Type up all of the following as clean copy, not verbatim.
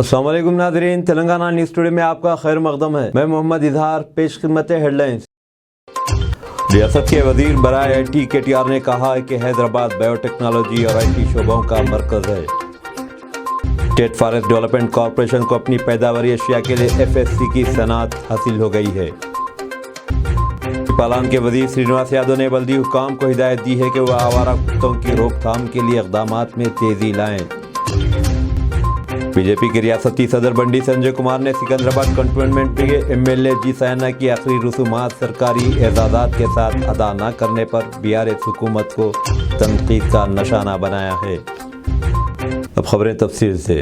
अस्सलाम वालेकुम नाज़रीन, तेलंगाना न्यूज़ टुडे में आपका खैर मकदम है। मैं मोहम्मद इजहार, पेश खिदमत हेडलाइंस। रियासत के वजीर बराए IT KTR ने कहा है कि हैदराबाद बायोटेक्नोलॉजी और IT शोबों का मरकज है। स्टेट फॉरेस्ट डेवलपमेंट कॉरपोरेशन को अपनी पैदावारी अशिया के लिए FSC की सनद हासिल हो गई है। पालान के वजीर श्रीनिवास यादव ने बल्दी हुकाम को हिदायत दी है कि वह आवारा कुत्तों की रोकथाम के लिए इक़दामात में तेजी लाएं। बीजेपी के रियासती सदर बंडी संजय कुमार ने सिकंदराबाद कंटोनमेंट के MLA जी सैना की आखिरी रसूमात सरकारी एजाज़ात के साथ अदा न करने पर BRS हुकूमत को तनकीद का निशाना बनाया है। अब खबरें तफसील से।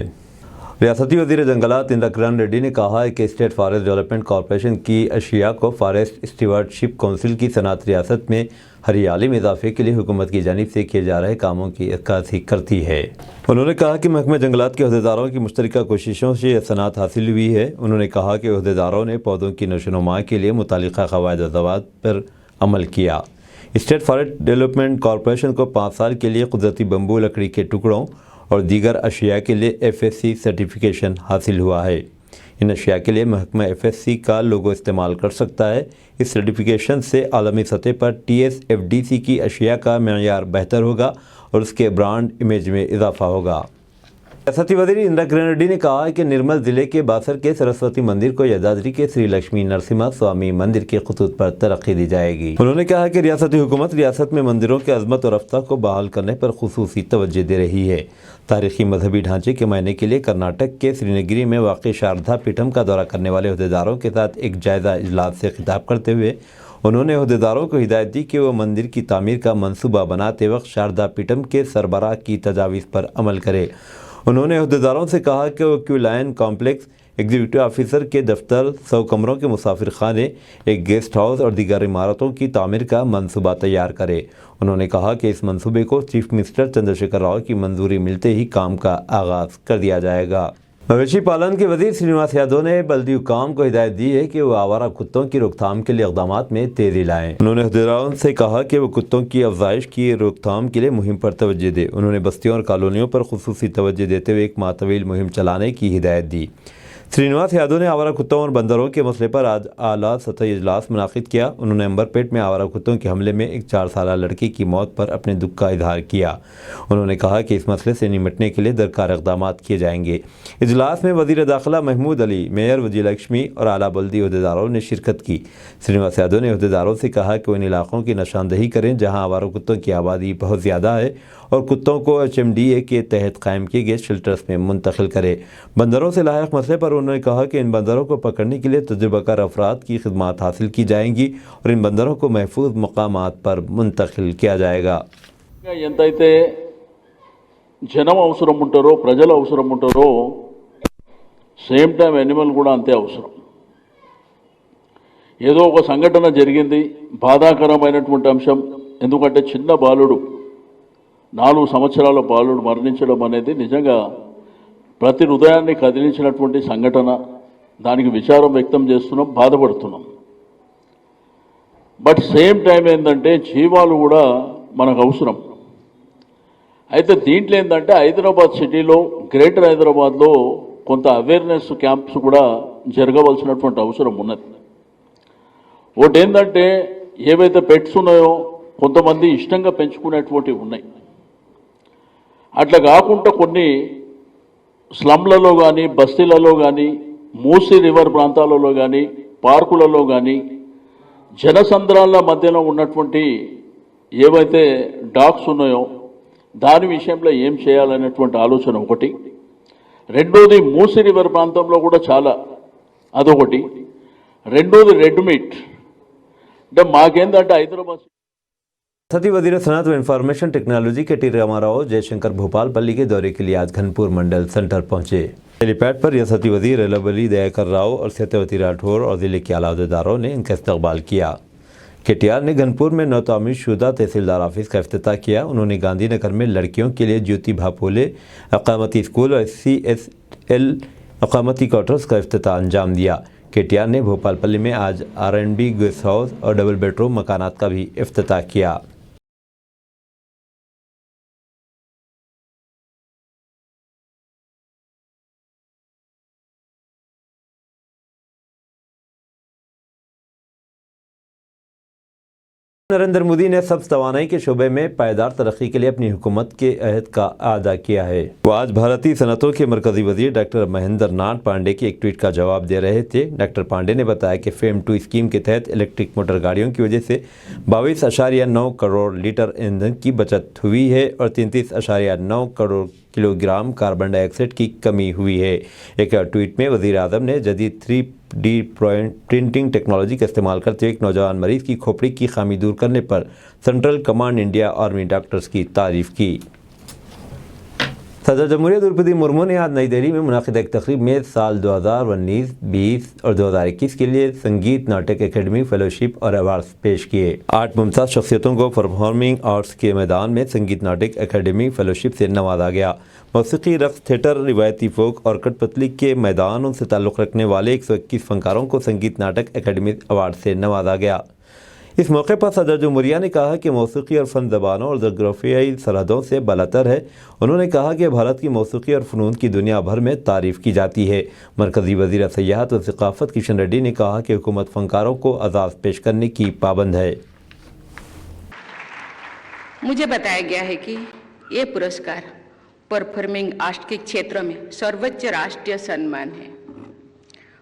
रियासती वज़ीर जंगलात इंदिरा किरण रेड्डी ने कहा है कि स्टेट फॉरेस्ट डेवलपमेंट कॉरपोरेशन की अशिया को फॉरेस्ट स्टीवर्डशिप काउंसिल की सनत रियासत में हरियाली में इजाफे के लिए हुकूमत की जानिब से किए जा रहे कामों की अक्कासी करती है। उन्होंने कहा कि महकमा जंगलात के अहदेदारों की मुश्तरका कोशिशों से यह सनत हासिल हुई है। उन्होंने कहा कि अहदेदारों ने पौधों की नशोनुमा के लिए मुतालिका क़वायद व ज़वाबित पर अमल किया। स्टेट फॉरेस्ट डेवलपमेंट कॉरपोरेशन को 5 साल के लिए कुदरती बम्बू लकड़ी के टुकड़ों और दीगर अशिया के लिए FSC सर्टिफिकेशन हासिल हुआ है। इन अशिया के लिए महकमा FSC का लोगो इस्तेमाल कर सकता है। इस सर्टिफिकेशन से आलमी सतह पर TSFDC की अशिया का मेयार बेहतर होगा और उसके ब्रांड इमेज में इजाफा होगा। रियासती वज़ीर इंदिरा किरण रेड्डी ने कहा है कि निर्मल ज़िले के बासर के सरस्वती मंदिर को यादाद्री के श्री लक्ष्मी नरसिम्हा स्वामी मंदिर के खतूत पर तरक्की दी जाएगी। उन्होंने कहा कि रियासती हुकूमत रियासत में मंदिरों के अज़मत और रफ्ता को बहाल करने पर खुसूसी तवज्जो दे रही है। तारीखी मजहबी ढांचे के मायने के लिए कर्नाटक के श्रीनगरी में वाक़ शारदा पीठम का दौरा करने वाले अहदेदारों के साथ एक जायज़ा इजलास से खिताब करते हुए उन्होंने अहदेदारों को हिदायत दी कि वह मंदिर की तामीर का मनसूबा बनाते वक्त शारदा पीठम के सरबराह की तजावीज़ पर अमल करे। उन्होंने अहदेदारों से कहा कि वह Q line complex, executive officer के दफ्तर, 100 कमरों के मुसाफिर खाने, एक गेस्ट हाउस और दीगर इमारतों की तामीर का मनसूबा तैयार करे। उन्होंने कहा कि इस मनसूबे को चीफ मिनिस्टर चंद्रशेखर राव की मंजूरी मिलते ही काम का आगाज़ कर दिया जाएगा। मवेशी पालन के वजीर श्रीनिवास यादव ने बल्दी हुकाम को हिदायत दी है कि वह आवारा कुत्तों की रोकथाम के लिए इक़दामात में तेज़ी लाएं। उन्होंने अहदेदारों से कहा कि वह कुत्तों की अफजाइश की रोकथाम के लिए मुहिम पर तवज्जो दे। उन्होंने बस्तियों और कॉलोनियों पर खुसूसी तवज्जो देते हुए 1 माह तवील मुहिम चलाने की हिदायत दी। श्रीनिवास यादव ने आवारा कुत्तों और बंदरों के मसले पर आज आला सतही इजलास मुनाकिद किया। उन्होंने अंबरपेट में आवारा कुत्तों के हमले में एक 4 साला लड़की की मौत पर अपने दुख का इजहार किया। उन्होंने कहा कि इस मसले से निपटने के लिए दरकार इक़दाम किए जाएंगे। इजलास में वज़ीर दाखिला महमूद अली, मेयर विजयलक्ष्मी और आला बल्दी अहदेदारों ने शिरकत की। श्रीनिवास यादव ने अहदेदारों से कहा कि वह इन इलाकों की निशानदही करें जहाँ आवारा कुत्तों की आबादी बहुत ज़्यादा है और कुत्तों को HMDA के तहत कायम किए गए शेल्टर्स में मुंतकिल करे। बंदरों से लायक मसले पर उन्होंने कहा कि इन बंदरों को पकड़ने के लिए तजुर्बाकार अफराद की खिदमत हासिल की जाएंगी और इन बंदरों को महफूज मकामात पर मुंतकिल किया जाएगा। ఎంతైతే జనం అవసరం ఉంటారో ప్రజలు అవసరం ఉంటారో సేమ్ టైం యానిమల్ కూడా అంతే అవసరం. ఏదో ఒక సంఘటన జరిగింది, బాధాకరమైనటువంటి అంశం. ఎందుకంటే చిన్న బాలుడు 4 సంవత్సరాల బాలుడు మరణించడం అనేది నిజంగా ప్రతి హృదయాన్ని కదిలించినటువంటి సంఘటన. దానికి విచారం వ్యక్తం చేస్తున్నాం, బాధపడుతున్నాం. బట్ సేమ్ టైం ఏంటంటే జీవాలు కూడా మనకు అవసరం. అయితే దీంట్లో ఏంటంటే హైదరాబాద్ సిటీలో, గ్రేటర్ హైదరాబాద్లో కొంత అవేర్నెస్ క్యాంప్స్ కూడా జరగవలసినటువంటి అవసరం ఉన్నది. ఒకటి ఏంటంటే ఏవైతే పెట్స్ ఉన్నాయో కొంతమంది ఇష్టంగా పెంచుకునేటువంటివి ఉన్నాయి. అట్లా కాకుండా కొన్ని స్లమ్లలో కానీ, బస్తీలలో కానీ, మూసీ రివర్ ప్రాంతాలలో కానీ, పార్కులలో కానీ, జనసంద్రాల మధ్యలో ఉన్నటువంటి ఏవైతే డాగ్స్ ఉన్నాయో దాని విషయంలో ఏం చేయాలనేటువంటి ఆలోచన ఒకటి. రెండోది మూసీ రివర్ ప్రాంతంలో కూడా చాలా, అదొకటి. రెండోది రెడ్ మీట్. అంటే మాకేందంటే హైదరాబాద్ सती वजीर सनत व इंफॉर्मेशन टेक्नोलॉजी के टी रामाराव जयशंकर भोपाल पल्ली के दौरे के लिए आज घनपुर मंडल सेंटर पहुंचे। हेलीपैड पर रियासती वजीर अली दयाकर राव और सत्यवती राठौर और जिले के आला अहदेदारों ने इनका इस्तकबाल किया। KTR ने घनपुर में नौतामीर शुदा तहसीलदार ऑफिस का इफ्तिताह किया। उन्होंने गांधीनगर में लड़कियों के लिए ज्योति भापोले अकामती स्कूल और CSL अकामती क्वार्टर्स का इफ्तिताह अंजाम दिया। KTR ने भोपालपल्ली में आज R&B गेस्ट हाउस और डबल बेडरूम मकानात का भी इफ्तिताह किया। नरेंद्र मोदी ने सब्ज तवानाई के शोबे में पायदार तरक्की के लिए अपनी हुकूमत के अहद का अदा किया है। वो आज भारतीय सनतों के मरकजी वजीर डॉक्टर महेंद्र नाथ पांडे के एक ट्वीट का जवाब दे रहे थे। डॉक्टर पांडे ने बताया कि फेम 2 स्कीम के तहत इलेक्ट्रिक मोटर गाड़ियों की वजह से 22.9 करोड़ लीटर ईंधन की बचत हुई है और 33.9 करोड़ किलोग्राम कार्बन डाइऑक्साइड की कमी हुई है। एक ट्वीट में वजीर आजम ने जदीद 3D प्रिंटिंग टेक्नोलॉजी का इस्तेमाल करते हुए एक नौजवान मरीज की खोपड़ी की खामी दूर करने पर central command India army doctors की तारीफ की। सदर जमहूरियत द्रौपदी मुर्मू ने आज नई दिल्ली में मुनाकिदा एक तकरीब में साल 2019, 20 और 2021 के लिए संगीत नाटक एकेडमी फेलोशिप और अवार्ड्स पेश किए। 8 मुमताज़ शख्सियतों को परफॉर्मिंग आर्ट्स के मैदान में संगीत नाटक एकेडमी फेलोशिप से नवाजा गया। मौसीकी, रक्स, थिएटर, रिवायती फोक और कठपुतली के मैदानों से ताल्लुक़ रखने वाले 121 फनकारों को संगीत नाटक एकेडमी अवार्ड से नवाजा गया। इस मौके पर सदर जमहूरिया ने कहा कि मौसीकी और फ़न ज़बानों और जोग्राफियाई सरहदों से बालातर है। उन्होंने कहा कि भारत की मौसीकी और फ़नून की दुनिया भर में तारीफ़ की जाती है। मरकज़ी वज़ीर सयाहत व सक़ाफ़त किशन रेड्डी ने कहा कि हुकूमत फ़नकारों को एजाज़ पेश करने की पाबंद है। मुझे बताया गया है कि ये पुरस्कार परफॉर्मिंग आर्ट्स के क्षेत्र में सर्वोच्च राष्ट्रीय सम्मान है।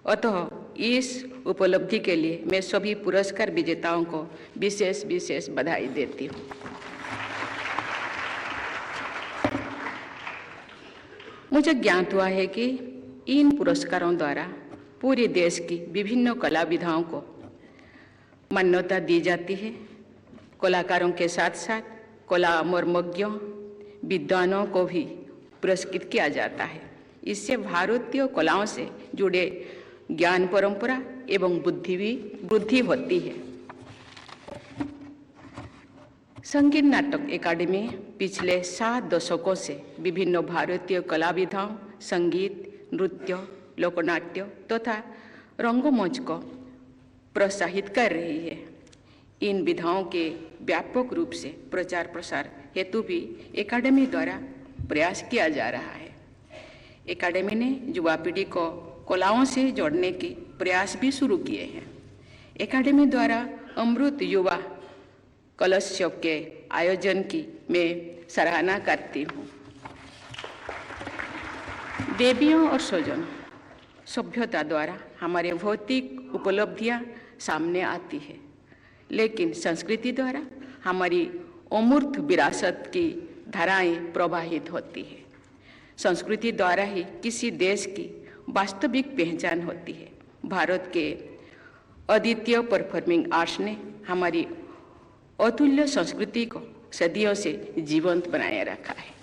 अतः इस उपलब्धि के लिए मैं सभी पुरस्कार विजेताओं को विशेष बधाई देती हूँ। मुझे ज्ञात हुआ है कि इन पुरस्कारों द्वारा पूरे देश की विभिन्न कला विधाओं को मान्यता दी जाती है। कलाकारों के साथ साथ कला मर्मज्ञों, विद्वानों को भी पुरस्कृत किया जाता है। इससे भारतीय कलाओं से जुड़े ज्ञान परंपरा एवं वृद्धि होती है। संगीत नाटक अकादमी पिछले 7 दशकों से विभिन्न भारतीय कला विधाओं, संगीत, नृत्य, लोकनाट्य तथा रंगमंच को प्रोत्साहित कर रही है। इन विधाओं के व्यापक रूप से प्रचार प्रसार हेतु भी एकेडमी द्वारा प्रयास किया जा रहा है। एकेडमी ने युवा पीढ़ी को कलाओं से जोड़ने के प्रयास भी शुरू किए हैं। एकेडमी द्वारा अमृत युवा कलशों के आयोजन की मैं सराहना करती हूँ। देवियों और स्वजनों, सभ्यता द्वारा हमारे भौतिक उपलब्धियाँ सामने आती है, लेकिन संस्कृति द्वारा हमारी अमूर्त विरासत की धाराएं प्रवाहित होती है। संस्कृति द्वारा ही किसी देश की वास्तविक पहचान होती है। भारत के अद्वितीय परफॉर्मिंग आर्ट्स ने हमारी अतुल्य संस्कृति को सदियों से जीवंत बनाए रखा है।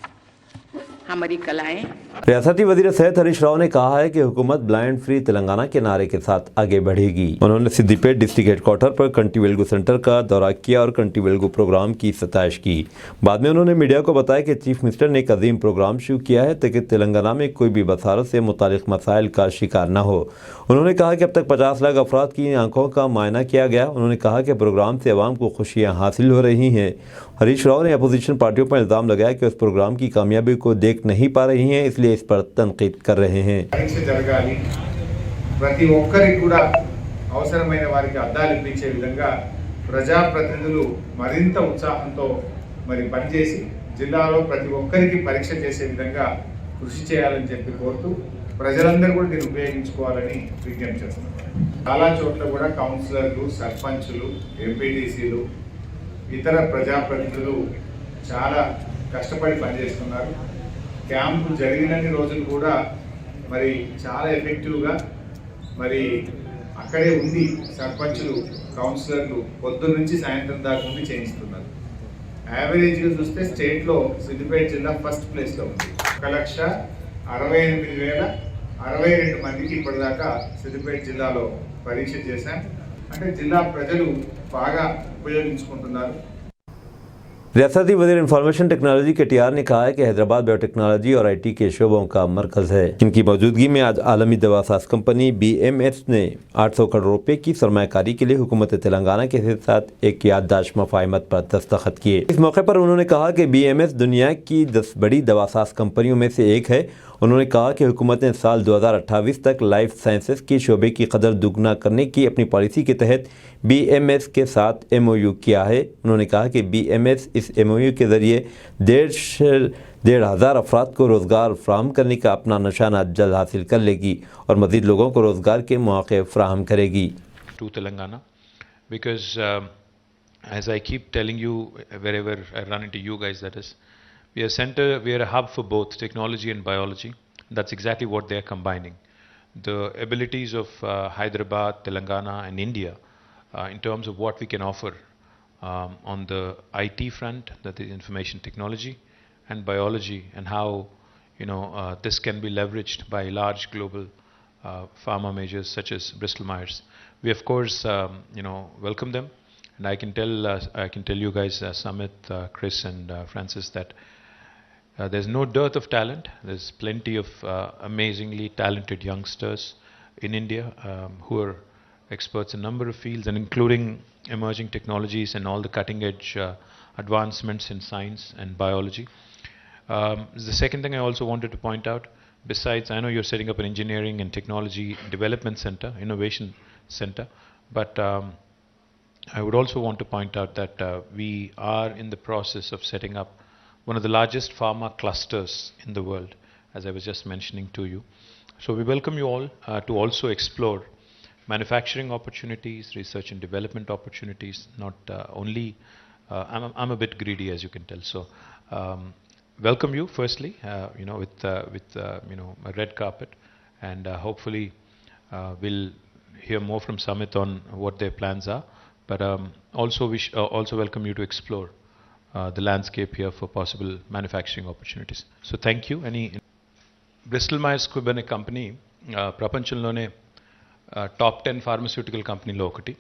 हमारी कलाएं। रियासती वजीर सेहत हरीश राव ने कहा है कि हुकूमत ब्लाइंड फ्री तेलंगाना के नारे के साथ आगे बढ़ेगी। उन्होंने सिद्दीपेट डिस्ट्रिक्ट हेडक्वार्टर पर कंटी वेलगू सेंटर का दौरा किया और कंटी वेलगू प्रोग्राम की सताइश की। बाद में उन्होंने मीडिया को बताया कि चीफ मिनिस्टर ने एक अजीम प्रोग्राम शुरू किया है ताकि तेलंगाना में कोई भी बसारत से मुतालिक मसाइल का शिकार न हो। उन्होंने कहा कि अब तक 50 लाख अफराद की आंखों का मुआयना किया गया। उन्होंने कहा कि प्रोग्राम से अवाम को खुशियाँ हासिल हो रही हैं। हरीश राव ने अपोजिशन पार्टियों पर इल्ज़ाम लगाया कि उस प्रोग्राम की कामयाबी को देख नहीं पा रही हैं, इसलिए इस पर तनकीद कर रहे हैं। ప్రతి ఒక్కరికి కూడా అవసరమైన వారికి అద్దాలు ఇప్పించే విధంగా ప్రజాప్రతినిధులు మరింత ఉత్సాహంతో పనిచేసి జిల్లాలో ప్రతి ఒక్కరికి పరీక్ష చేసే విధంగా కృషి చేయాలని చెప్పి కోరుతూ ప్రజలందరూ కూడా దీన్ని ఉపయోగించుకోవాలని విజ్ఞప్తి చేస్తున్నారు. చాలా చోట్ల కూడా కౌన్సిలర్లు, సర్పంచులు, ఎంపీటీసీలు, ఇతర ప్రజాప్రతినిధులు చాలా కష్టపడి పనిచేస్తున్నారు. క్యాంపు జరిగినన్ని రోజులు కూడా చాలా ఎఫెక్టివ్గా అక్కడే ఉండి సర్పంచులు, కౌన్సిలర్లు పొద్దున్న నుంచి సాయంత్రం దాకా ఉండి చేయిస్తున్నారు. యావరేజ్గా చూస్తే స్టేట్లో సిద్దిపేట జిల్లా ఫస్ట్ ప్లేస్లో ఉంది. 1,68,062 మందికి ఇప్పటిదాకా సిద్దిపేట జిల్లాలో పరీక్ష చేశాం. అంటే జిల్లా ప్రజలు బాగా ఉపయోగించుకుంటున్నారు. रियासती वज़ीर इंफॉर्मेशन टेक्नोलॉजी KTR ने कहा है कि हैदराबाद बायोटेक्नोलॉजी और IT के शोबों का मरकज़ है। इनकी मौजूदगी में आज आलमी दवासाज कंपनी BMS ने 800 करोड़ रुपए की सरमायाकारी के लिए हुकूमत तेलंगाना के साथ एक याददाश्त मुफाहमत पर दस्तखत किए। इस मौके पर उन्होंने कहा कि BMS दुनिया की 10 बड़ी दवासाज कंपनियों में से एक है उन्होंने कहा कि हुकूमत ने साल 2028 तक लाइफ साइंसेज के शोबे की कदर दुगना करने की अपनी पॉलिसी के तहत BMS के साथ MOU किया है। उन्होंने कहा कि BMS इस MOU के ज़रिए 1,500 अफराद को रोज़गार फ्राहम करने का अपना निशाना जल्द हासिल कर लेगी और मज़ीद लोगों को रोज़गार के मौके फ्राहम करेगी। To Telangana, because as I keep telling you wherever I run into you guys, that is, we are a hub for both technology and biology. That's exactly what they are combining. The abilities of Hyderabad, Telangana and India in terms of what we can offer on the IT front, that is information technology and biology, and how this can be leveraged by large global pharma majors such as Bristol Myers. We of course welcome them, and I can tell you guys, Samit, Chris and Francis, that there's no dearth of talent. There's plenty of amazingly talented youngsters in India who are experts in a number of fields, and including emerging technologies and all the cutting edge advancements in science and biology. The second thing I also wanted to point out, besides, I know you're setting up an engineering and technology development center, innovation center, but I would also want to point out that we are in the process of setting up one of the largest pharma clusters in the world, as I was just mentioning to you. So we welcome you all to also explore manufacturing opportunities, research and development opportunities, not only, I'm a bit greedy, as you can tell, so welcome you firstly, with a red carpet, and hopefully we'll hear more from Samit on what their plans are, but also welcome you to explore the landscape here for possible manufacturing opportunities. So thank you. Bristol Myers Squibb అనే company ప్రపంచంలోనే top 10 pharmaceutical కంపెనీలో ఒకటి.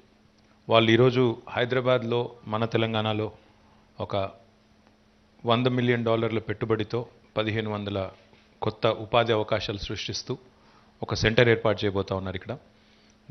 వాళ్ళు ఈరోజు హైదరాబాద్లో మన తెలంగాణలో ఒక $100 మిలియన్ పెట్టుబడితో 1500 కొత్త ఉపాధి అవకాశాలు సృష్టిస్తూ ఒక సెంటర్ ఏర్పాటు చేయబోతా ఉన్నారు ఇక్కడ.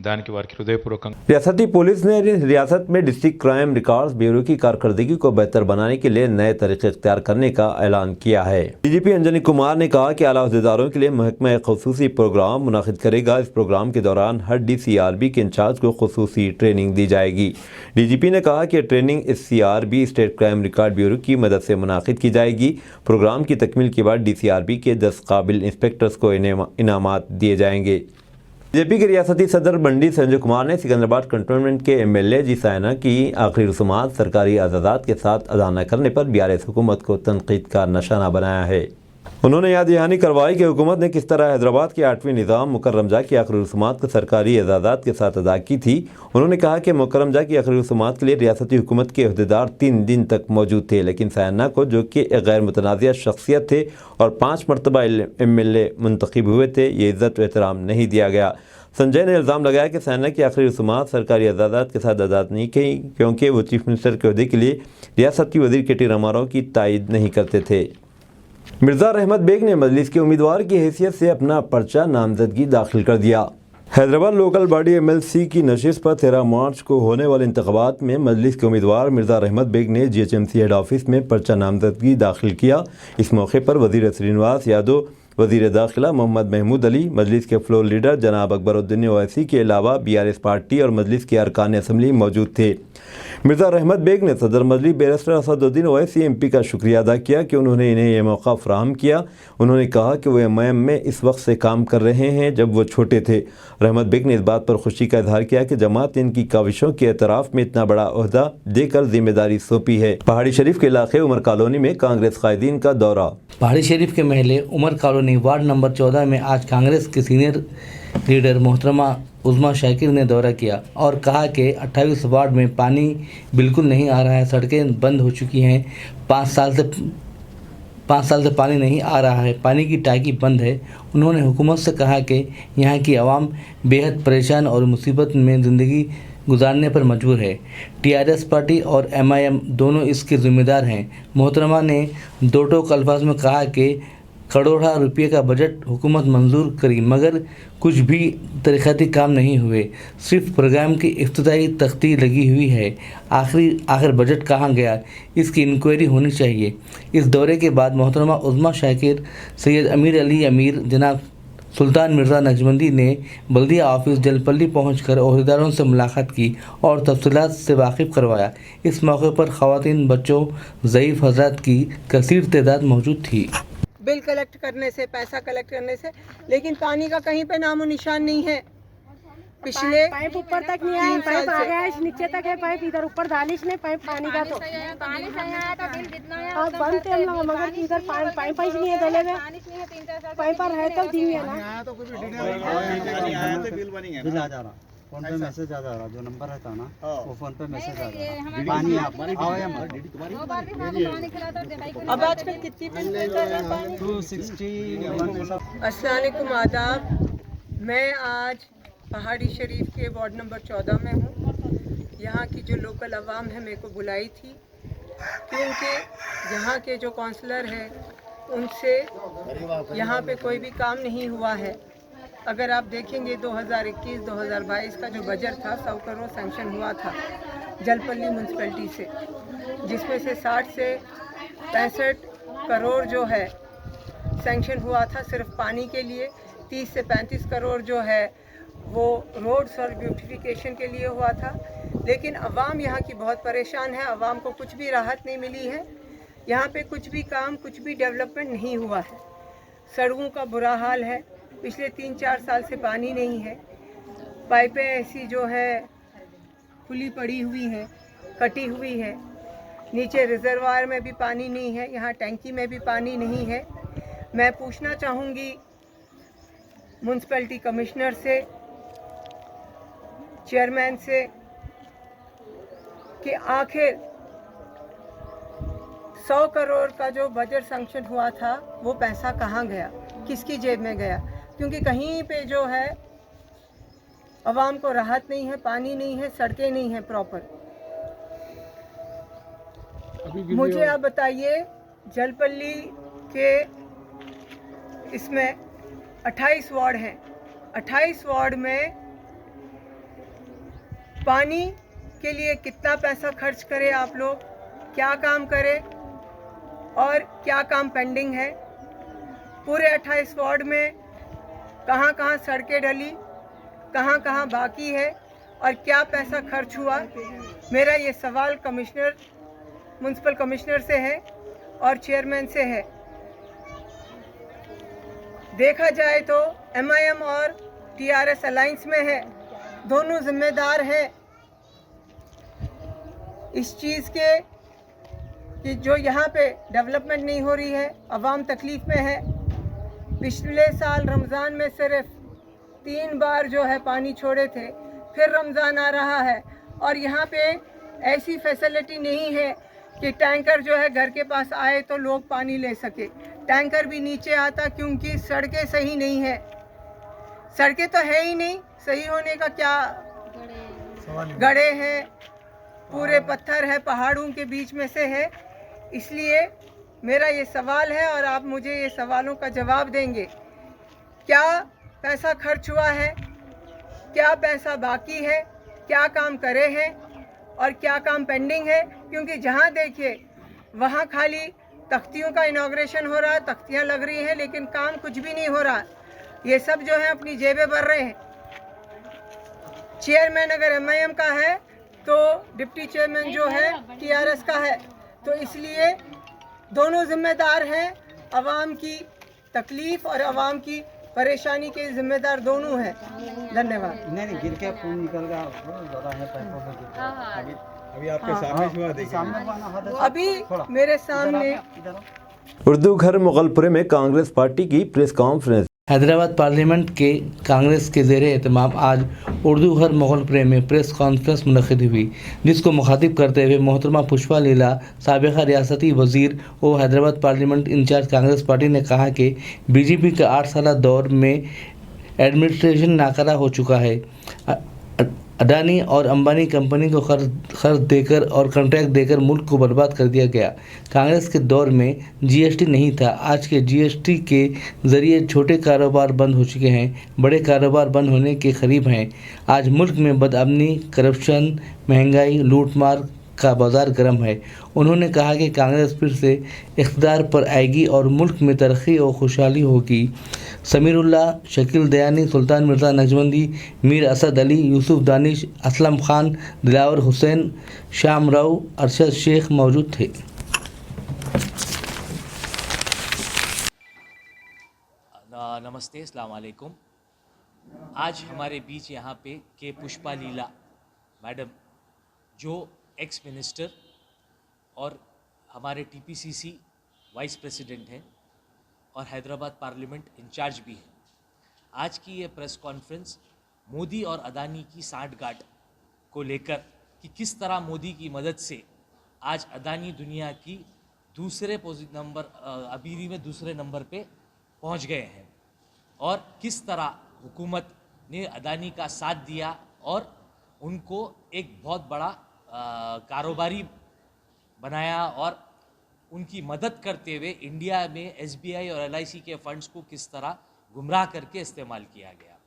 దానికి వారికి హృదయపూర్వకంగా रियासती पुलिस ने रियासत में डिस्ट्रिक्ट क्राइम रिकॉर्ड्स ब्यूरो की कारकर्दगी को बेहतर बनाने के लिए नए तरीके इख्तियार करने का ऐलान किया है। DGP अंजनी कुमार ने कहा कि आला अहदेदारों के लिए महकमा एक खसूसी प्रोग्राम मुनाकिद करेगा। इस प्रोग्राम के दौरान हर DCRB के इंचार्ज को खसूसी ट्रेनिंग दी जाएगी। DGP ने कहा कि ट्रेनिंग इस CRB state crime record bureau की मदद से मुनाकिद की जाएगी। प्रोग्राम की तकमील के बाद DCRB के 10 काबिल इंस्पेक्टर्स को इनामात दिए जाएंगे। बीजेपी के रियासती सदर बंडी संजय कुमार ने सिकंदराबाद कंटोनमेंट के MLA जी सायना की आखिरी रसूमात सरकारी आज़ादात के साथ अदा न करने पर BRS हुकूमत को तनकीद का निशाना बनाया है। उन्होंने याद दहानी करवाई कि हुकूमत ने किस तरह हैदराबाद के 8वीं निज़ाम मुकर्रमजा की आखिरी रसूमात को सरकारी एजाज़ात के साथ अदा की थी। उन्होंने कहा कि मुकर्रमजा की आखिरी रसूमात के लिए रियासती हुकूमत के अहदेदार 3 दिन तक मौजूद थे, लेकिन सायना को, जो कि एक गैर मुतनाज़िया शख्सियत थे और 5 मरतबा MLA मुंतखब हुए थे, ये इज़्ज़त व एहतराम नहीं दिया गया। संजय ने इल्ज़ाम लगाया कि सायना की आखिरी रसूमात सरकारी एजाज़ात के साथ अदा नहीं की, क्योंकि वो चीफ मिनिस्टर के अहदे के लिए रियासती वज़ीर KT रामाराव की तायद नहीं करते थे। मिर्ज़ा रहमत बेग ने मजलिस के उम्मीदवार की हैसियत से अपना पर्चा नामजदगी दाखिल कर दिया। हैदराबाद लोकल बॉडी MLC की नशिस्त पर 13 मार्च को होने वाले इंतखाबात में मजलिस के उम्मीदवार मिर्ज़ा रहमत बेग ने GHMC हेड ऑफिस में पर्चा नामजदगी दाखिल किया। इस मौके पर वज़ीर श्रीनिवास यादव, वज़ीर दाखिला मोहम्मद महमूद अली, मजलिस के फ्लोर लीडर जनाब अकबरुद्दीन ओवैसी के अलावा BRS पार्टी और मजलिस के अरकान असम्बली मौजूद थे। मिर्ज़ा रहमत बेग ने सदर मजलिस बैरिस्टर असदुद्दीन ओवैसी MP का शुक्रिया अदा किया कि उन्होंने इन्हें यह मौका फ्राहम किया। उन्होंने कहा कि वह MIM में इस वक्त से काम कर रहे हैं जब वो छोटे थे। रहमत बेग ने इस बात पर खुशी का इजहार किया कि जमात इनकी काविशों के एतराफ़ में इतना बड़ा ओहदा देकर जिम्मेदारी सौंपी है। पहाड़ी शरीफ के इलाके उमर कॉलोनी में कांग्रेस कायदीन का दौरा। पहाड़ी शरीफ के महले उमर कॉलोनी वार्ड नंबर 14 में आज कांग्रेस के सीनियर लीडर मोहतरमा उज़मा शाकिर ने दौरा किया और कहा कि 28 वार्ड में पानी बिल्कुल नहीं आ रहा है, सड़कें बंद हो चुकी हैं, 5 साल से पानी नहीं आ रहा है, पानी की टांकी बंद है। उन्होंने हुकूमत से कहा कि यहाँ की आवाम बेहद परेशान और मुसीबत में ज़िंदगी गुजारने पर मजबूर है। TRS पार्टी और MIM दोनों इसके ज़िम्मेदार हैं। मोहतरमा ने दो टोक अल्फाज में कहा कि करोड़ों रुपये का बजट हुकूमत मंजूर करी मगर कुछ भी तरीक़ाती काम नहीं हुए, सिर्फ प्रोग्राम की इफ्तिताई तख्ती लगी हुई है। आखिर बजट कहाँ गया, इसकी इंक्वायरी होनी चाहिए। इस दौरे के बाद मोहतरमा उज़्मा शाकिर, सैयद अमीर अली अमीर, जनाब सुल्तान मिर्ज़ा नजमंदी ने बल्दिया ऑफिस जलपल्ली पहुंचकर ओहदेदारों से मुलाकात की और तफसीलात से वाकिफ़ करवाया। इस मौके पर ख़वातीन, बच्चों, ज़ईफ़ हज़रात की कसीर तादाद मौजूद थी। बिल कलेक्ट करने से, पैसा कलेक्ट करने से, लेकिन पानी का कहीं पे नामो निशान नहीं है। पिछले पाइप ऊपर तक नहीं आया, पाइप आ गया है नीचे तक है, पाइप इधर ऊपर दालिश ने पाइप पानी का तो पानी सही आया था, बिल जितना आया और बंद थे हम लोग, मगर इधर पाइप ही नहीं है डले हुए, पाइप पर है तो दी है ना, बिल आ जा रहा, फोन पे मैसेज आ जा रहा, जो नंबर रहता ना वो फोन पे मैसेज आ रहा, पानी आप आओ या मत। अब आजकल कितनी बिल देता है पानी? 261 ऐसा। अस्सलाम वालेकुम, आदाब। मैं आज पहाड़ी शरीफ के वार्ड नंबर 14 में हूँ। यहाँ की जो लोकल अवाम है मेरे को बुलाई थी क्योंकि यहाँ के जो काउंसलर हैं उनसे यहाँ पे कोई भी काम नहीं हुआ है। अगर आप देखेंगे 2021-2022 का जो बजट था 100 करोड़ सैंक्शन हुआ था जलपल्ली म्यूनसिपैलिटी से, जिसमें से 60 से 65 करोड़ जो है सैंक्शन हुआ था सिर्फ पानी के लिए, 30 से 35 करोड़ जो है वो रोड्स और ब्यूटिफिकेशन के लिए हुआ था। लेकिन अवाम यहाँ की बहुत परेशान है, अवाम को कुछ भी राहत नहीं मिली है। यहाँ पे कुछ भी काम, कुछ भी डेवलपमेंट नहीं हुआ है। सड़कों का बुरा हाल है, पिछले 3-4 साल से पानी नहीं है, पाइपें ऐसी जो है खुली पड़ी हुई हैं, कटी हुई है, नीचे रिजर्वायर में भी पानी नहीं है, यहाँ टैंकी में भी पानी नहीं है। मैं पूछना चाहूँगी म्यूनसिपैलिटी कमिश्नर से, चेयरमैन से कि आखिर 100 करोड़ का जो बजट सैंक्शन हुआ था वो पैसा कहाँ गया, किसकी जेब में गया? क्योंकि कहीं पे जो है अवाम को राहत नहीं है, पानी नहीं है, सड़कें नहीं हैं प्रॉपर। मुझे आप बताइए, जलपल्ली के इसमें 28 वार्ड हैं, 28 वार्ड में पानी के लिए कितना पैसा खर्च करें आप लोग, क्या काम करें और क्या काम पेंडिंग है? पूरे 28 वार्ड में कहाँ कहाँ सड़कें डली, कहाँ कहाँ बाकी है और क्या पैसा खर्च हुआ? मेरा ये सवाल कमिश्नर, म्यूनसिपल कमिश्नर से है और चेयरमैन से है। देखा जाए तो MIM और TRS अलायंस में है, दोनों जिम्मेदार हैं इस चीज़ के कि जो यहाँ पे डेवलपमेंट नहीं हो रही है, अवाम तकलीफ़ में है। पिछले साल रमज़ान में सिर्फ 3 बार जो है पानी छोड़े थे, फिर रमज़ान आ रहा है और यहाँ पे ऐसी फैसिलिटी नहीं है कि टैंकर जो है घर के पास आए तो लोग पानी ले सके। टैंकर भी नीचे आता क्योंकि सड़कें सही नहीं है। सड़कें तो है ही नहीं, सही होने का क्या, गड्ढे हैं, पूरे पत्थर है, पहाड़ों के बीच में से है। इसलिए मेरा ये सवाल है और आप मुझे ये सवालों का जवाब देंगे। क्या पैसा खर्च हुआ है, क्या पैसा बाकी है, क्या काम करे हैं और क्या काम पेंडिंग है? क्योंकि जहाँ देखिए वहाँ खाली तख्तियों का इनॉग्रेशन हो रहा है, तख्तियाँ लग रही हैं, लेकिन काम कुछ भी नहीं हो रहा। ये सब जो है अपनी जेबें भर रहे हैं। चेयरमैन अगर MIM का है तो डिप्टी चेयरमैन जो है TRS का है, तो इसलिए दोनों जिम्मेदार हैं। अवाम की तकलीफ़ और अवाम की परेशानी के जिम्मेदार दोनों हैं। धन्यवाद। नहीं गिर के खून निकल गया, ज़्यादा है पैपों में गिर के। अभी आपके सामने हुआ, देखिए अभी मेरे सामने। उर्दू घर मुगलपुरे में कांग्रेस पार्टी की प्रेस कॉन्फ्रेंस। हैदराबाद पार्लियामेंट के कांग्रेस के ज़ेरे एहतमाम आज उर्दू घर मुगलपुरे में प्रेस कॉन्फ्रेंस मुनक़िद हुई, जिसको मुखातिब करते हुए मोहतरमा पुष्पा लीला, साबिक़ा रियासती वज़ीर और Hyderabad parliament in charge Congress party ने कहा कि बीजेपी का 8 साल दौर में एडमिनिस्ट्रेशन नाकारा हो चुका है। अडानी और अंबानी कंपनी को खर्च देकर और कॉन्ट्रैक्ट देकर मुल्क को बर्बाद कर दिया गया। कांग्रेस के दौर में जीएसटी नहीं था। आज के जीएसटी के ज़रिए छोटे कारोबार बंद हो चुके हैं, बड़े कारोबार बंद होने के करीब हैं। आज मुल्क में बदअमनी, करप्शन, महंगाई, लूटमार का बाजार गर्म है। उन्होंने कहा कि कांग्रेस फिर से इक़्तिदार पर आएगी और मुल्क में तरक्की और खुशहाली होगी। समीरुल्लाह, शकील दयानी, सुल्तान मिर्ज़ा नक्शबंदी, मीर असद अली, यूसुफ दानिश, असलम खान, दिलावर हुसैन, शाम राव, अरशद शेख मौजूद थे। नमस्ते, अस्सलाम वालेकुम। आज हमारे बीच यहाँ पे के पुष्पा लीला मैडम, जो एक्स मिनिस्टर और हमारे टीपीसीसी वाइस प्रेसिडेंट हैं और हैदराबाद पार्लियामेंट इंचार्ज भी हैं। आज की ये प्रेस कॉन्फ्रेंस मोदी और अदानी की सांठगांठ को लेकर कि किस तरह मोदी की मदद से आज अदानी दुनिया की दूसरे नंबर अबीरी में दूसरे नंबर पे पहुंच गए हैं और किस तरह हुकूमत ने अदानी का साथ दिया और उनको एक बहुत बड़ा कारोबारी बनाया और उनकी मदद करते हुए इंडिया में एसबीआई और एलआईसी के फंड्स को किस तरह गुमराह करके इस्तेमाल किया गया।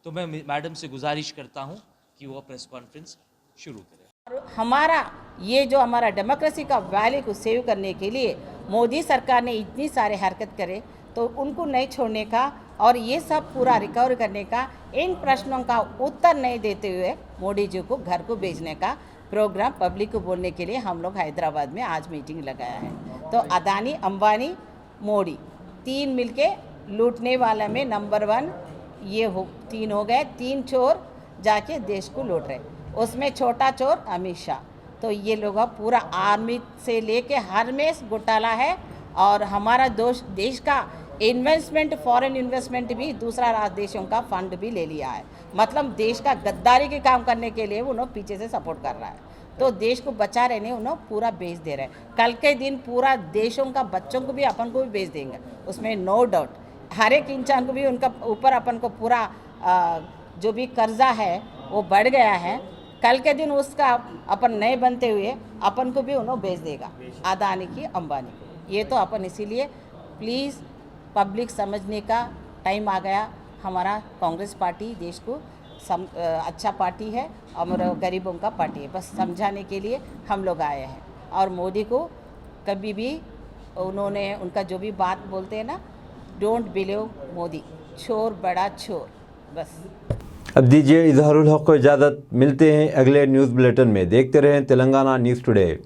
तो मैं मैडम से गुजारिश करता हूं कि वो प्रेस कॉन्फ्रेंस शुरू करें। और हमारा ये जो हमारा डेमोक्रेसी का वैल्यू को सेव करने के लिए मोदी सरकार ने इतनी सारे हरकत करे तो उनको नहीं छोड़ने का और ये सब पूरा रिकवर करने का, इन प्रश्नों का उत्तर नहीं देते हुए मोदी जी को घर को भेजने का प्रोग्राम पब्लिक को बोलने के लिए हम लोग हैदराबाद में आज मीटिंग लगाया है। तो अदानी, अंबानी, मोदी तीन मिलके लूटने वाला में नंबर 1 ये तीन हो गए। 3 चोर जाके देश को लूट रहे, उसमें छोटा चोर अमित शाह। तो ये लोग पूरा आर्मी से लेके हर में घोटाला है और हमारा देश का इन्वेस्टमेंट, फॉरेन इन्वेस्टमेंट भी दूसरा देशों का फंड भी ले लिया है। मतलब देश का गद्दारी के काम करने के लिए उन्होंने पीछे से सपोर्ट कर रहा है। तो देश को बचा रहने उन्होंने पूरा बेच दे रहे हैं। कल के दिन पूरा देशों का बच्चों को भी अपन को भी बेच देंगे, उसमें नो डाउट। हर एक इंसान को भी उनका ऊपर अपन को पूरा जो भी कर्जा है वो बढ़ गया है। कल के दिन उसका अपन नए बनते हुए अपन को भी उन्होंने बेच देगा, अदानी की, अंबानी को। ये तो अपन इसीलिए प्लीज़ पब्लिक समझने का टाइम आ गया। हमारा कांग्रेस पार्टी देश को अच्छा पार्टी है और गरीबों का पार्टी है, बस समझाने के लिए हम लोग आए हैं। और मोदी को कभी भी उन्होंने उनका जो भी बात बोलते हैं ना, डोंट बिलीव मोदी, चोर बड़ा चोर, बस। अब दीजिए इजहारुल हक को इजाज़त। मिलते हैं अगले न्यूज़ बुलेटिन में। देखते रहें तेलंगाना न्यूज़ टुडे।